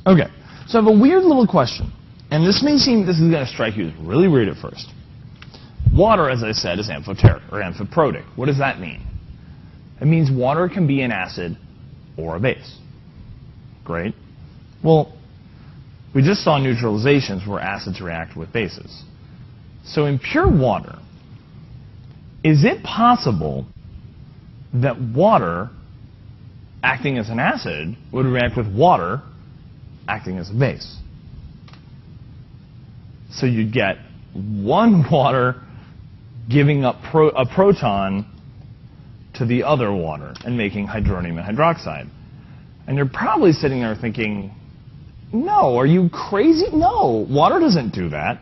Okay, so I have a weird little question. And this is going to strike you as really weird at first. Water, as I said, is amphoteric, or amphiprotic. What does that mean? It means water can be an acid or a base. Great. Well, we just saw neutralizations where acids react with bases. So in pure water, is it possible that water acting as an acid would react with water acting as a base? So you'd get one water giving up a proton to the other water and making hydronium and hydroxide. And you're probably sitting there thinking, no, are you crazy? No, water doesn't do that.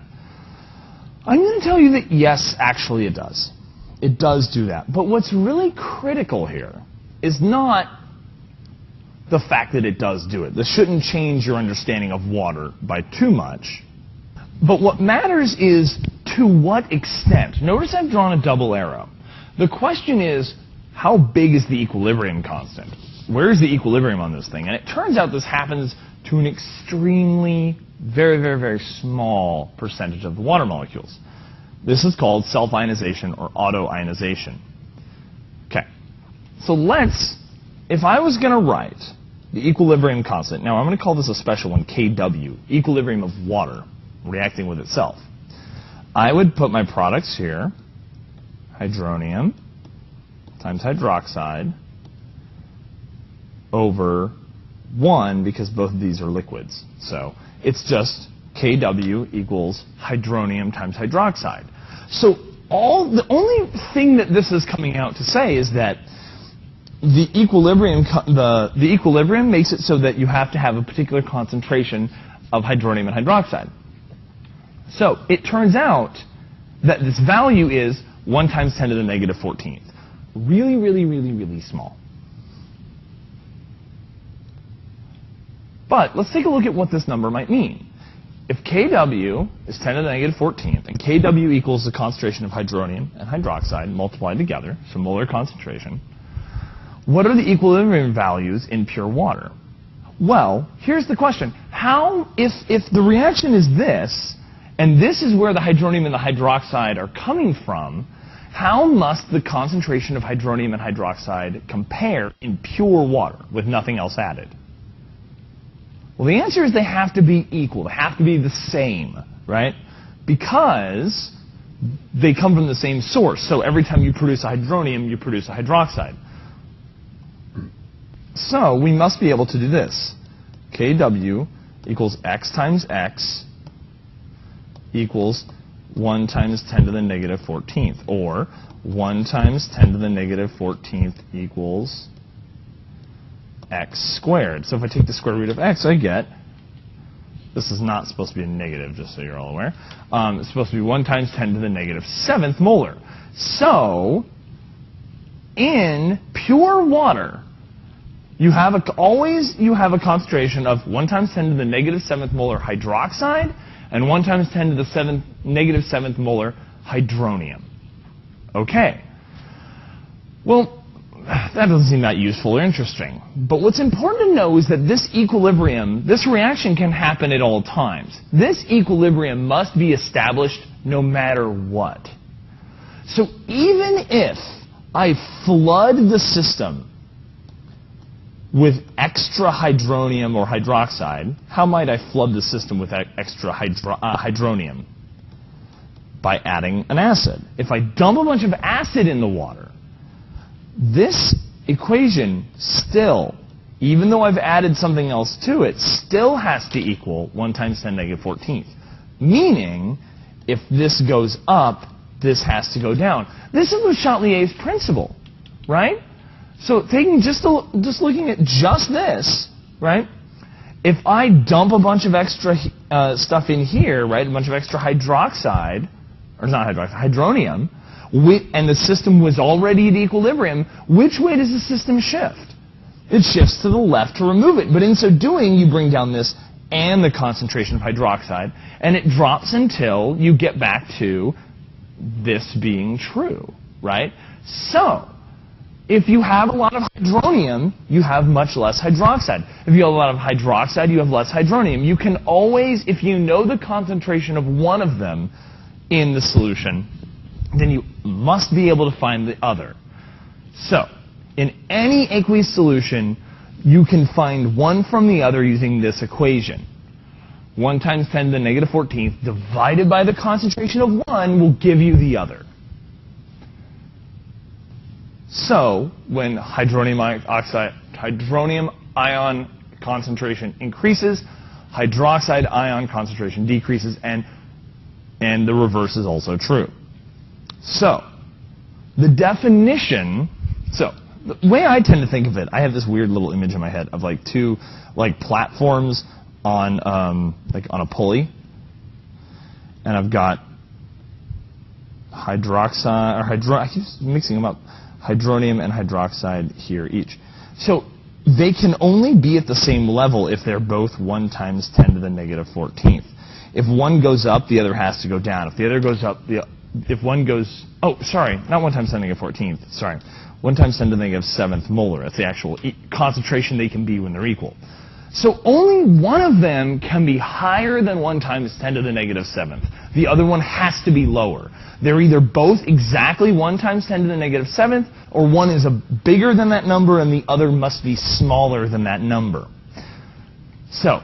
I'm going to tell you that yes, actually it does. It does do that. But what's really critical here is not the fact that it does do it. This shouldn't change your understanding of water by too much. But what matters is to what extent. Notice I've drawn a double arrow. The question is, how big is the equilibrium constant? Where is the equilibrium on this thing? And it turns out this happens to an extremely, very, very, very small percentage of the water molecules. This is called self-ionization or autoionization. Okay, so if I was going to write the equilibrium constant, now I'm going to call this a special one, Kw, equilibrium of water reacting with itself. I would put my products here, hydronium times hydroxide over 1 because both of these are liquids. So it's just Kw equals hydronium times hydroxide. So the only thing that this is coming out to say is that the equilibrium makes it so that you have to have a particular concentration of hydronium and hydroxide. So it turns out that this value is 1 times 10 to the negative 14th. Really, really, really, really small. But let's take a look at what this number might mean. If Kw is 10 to the negative 14th, and Kw equals the concentration of hydronium and hydroxide multiplied together, so molar concentration, what are the equilibrium values in pure water? Well, here's the question. If the reaction is this, and this is where the hydronium and the hydroxide are coming from, how must the concentration of hydronium and hydroxide compare in pure water with nothing else added? Well, the answer is they have to be equal. They have to be the same, right? Because they come from the same source. So every time you produce a hydronium, you produce a hydroxide. So we must be able to do this. Kw equals x times x equals 1 times 10 to the negative 14th. Or 1 times 10 to the negative 14th equals x squared. So if I take the square root of x, I get, this is not supposed to be a negative, just so you're all aware. It's supposed to be 1 times 10 to the negative 7th molar. So in pure water, you have a concentration of 1 times 10 to the negative 7th molar hydroxide and 1 times 10 to the negative 7th molar hydronium. Okay. Well, that doesn't seem that useful or interesting. But what's important to know is that this equilibrium, this reaction can happen at all times. This equilibrium must be established no matter what. So even if I flood the system with extra hydronium or hydroxide, how might I flood the system with extra hydronium? By adding an acid. If I dump a bunch of acid in the water, this equation still, even though I've added something else to it, still has to equal 1 times 10 to the negative 14th. Meaning, if this goes up, this has to go down. This is Le Chatelier's principle, right? So taking just looking at just this, right? If I dump a bunch of extra stuff in here, right, a bunch of extra hydroxide, or not hydroxide, hydronium, and the system was already at equilibrium, which way does the system shift? It shifts to the left to remove it. But in so doing, you bring down this and the concentration of hydroxide, and it drops until you get back to this being true, right? So, If you have a lot of hydronium, you have much less hydroxide. If you have a lot of hydroxide, you have less hydronium. You can always, if you know the concentration of one of them in the solution, then you must be able to find the other. So, in any aqueous solution, you can find one from the other using this equation. 1 times 10 to the negative 14th divided by the concentration of one will give you the other. So, when hydronium ion concentration increases, hydroxide ion concentration decreases, and the reverse is also true. So, the definition, the way I tend to think of it, I have this weird little image in my head of like two platforms on on a pulley, and I've got hydroxide, I keep mixing them up, hydronium and hydroxide here each. So they can only be at the same level if they're both 1 times 10 to the negative 14th. If one goes up, the other has to go down. If the other goes up, if one goes, oh, sorry, not 1 times 10 to the negative 14th, sorry. 1 times 10 to the negative 7th molar. That's the actual concentration they can be when they're equal. So only one of them can be higher than 1 times 10 to the negative 7th. The other one has to be lower. They're either both exactly 1 times 10 to the negative 7th, or one is bigger than that number and the other must be smaller than that number. So,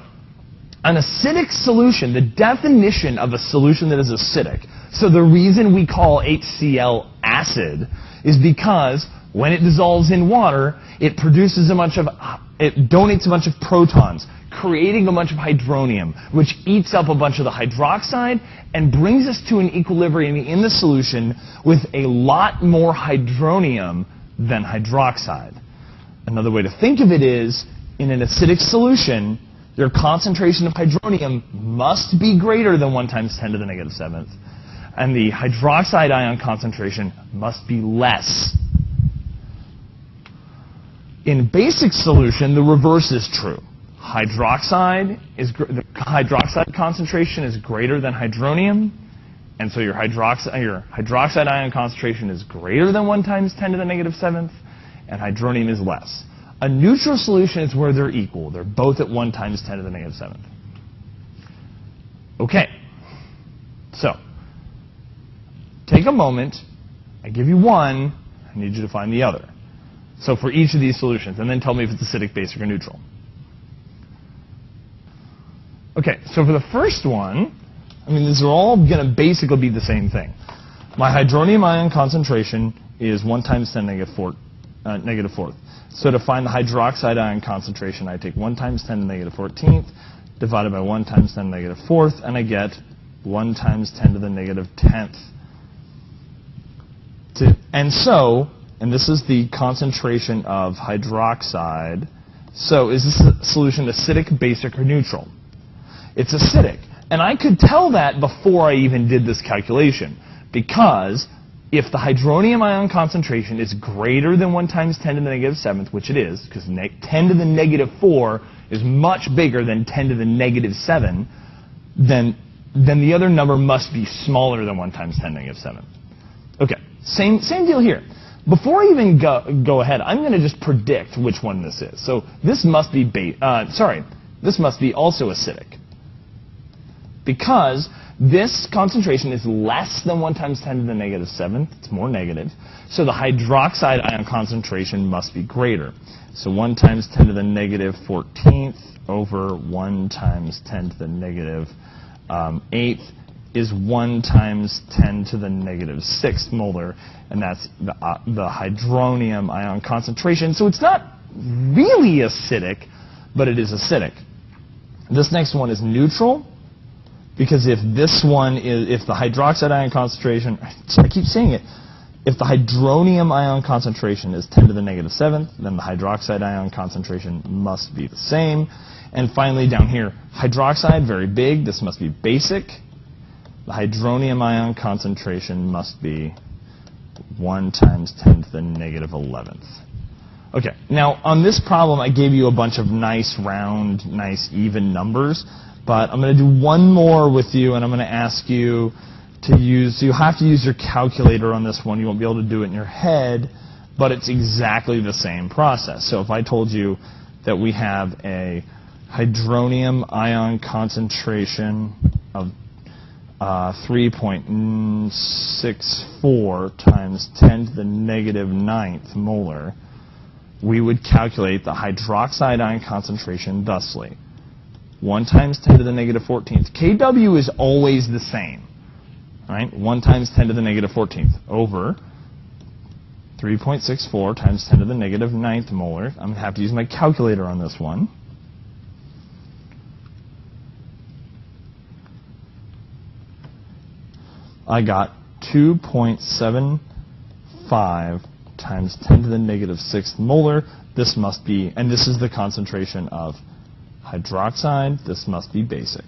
an acidic solution, the definition of a solution that is acidic, so the reason we call HCl acid is because when it dissolves in water, it produces it donates a bunch of protons, creating a bunch of hydronium, which eats up a bunch of the hydroxide and brings us to an equilibrium in the solution with a lot more hydronium than hydroxide. Another way to think of it is, in an acidic solution, your concentration of hydronium must be greater than 1 times 10 to the negative 7th, and the hydroxide ion concentration must be less. In basic solution, the reverse is true. The hydroxide concentration is greater than hydronium, and so your hydroxide ion concentration is greater than 1 times 10 to the negative 7th, and hydronium is less. A neutral solution is where they're equal. They're both at 1 times 10 to the negative 7th. Okay. So, take a moment. I give you one. I need you to find the other. So for each of these solutions, and then tell me if it's acidic, basic, or neutral. Okay, so for the first one, these are all going to basically be the same thing. My hydronium ion concentration is 1 times 10 to the negative 4th. So to find the hydroxide ion concentration, I take 1 times 10 to the negative 14th, divided by 1 times 10 to the negative 4th, and I get 1 times 10 to the negative 10th. And this is the concentration of hydroxide. So is this solution acidic, basic, or neutral? It's acidic. And I could tell that before I even did this calculation, because if the hydronium ion concentration is greater than 1 times 10 to the negative 7th, which it is, because 10 to the negative 4 is much bigger than 10 to the negative 7, then the other number must be smaller than 1 times 10 to the negative 7. Okay, same deal here. Before I even go ahead, I'm going to just predict which one this is. So this must be this must be also acidic, because this concentration is less than 1 times 10 to the negative 7th. It's more negative. So the hydroxide ion concentration must be greater. So 1 times 10 to the negative 14th over 1 times 10 to the negative 8th is 1 times 10 to the negative 6th molar, and that's the hydronium ion concentration. So it's not really acidic, but it is acidic. This next one is neutral, because if the hydroxide ion concentration, I keep saying it, if the hydronium ion concentration is 10 to the negative 7th, then the hydroxide ion concentration must be the same. And finally, down here, hydroxide, very big, this must be basic. The hydronium ion concentration must be 1 times 10 to the negative 11th. Okay, now on this problem, I gave you a bunch of nice round, nice even numbers, but I'm going to do one more with you, and I'm going to ask you to use, so you have to use your calculator on this one. You won't be able to do it in your head. but it's exactly the same process. So if I told you that we have a hydronium ion concentration of 3.64 times 10 to the negative 9th molar, we would calculate the hydroxide ion concentration thusly. 1 times 10 to the negative 14th. Kw is always the same. Right? 1 times 10 to the negative 14th over 3.64 times 10 to the negative 9th molar. I'm going to have to use my calculator on this one. I got 2.75 times 10 to the negative 6th molar. This must be, and this is the concentration of hydroxide. This must be basic.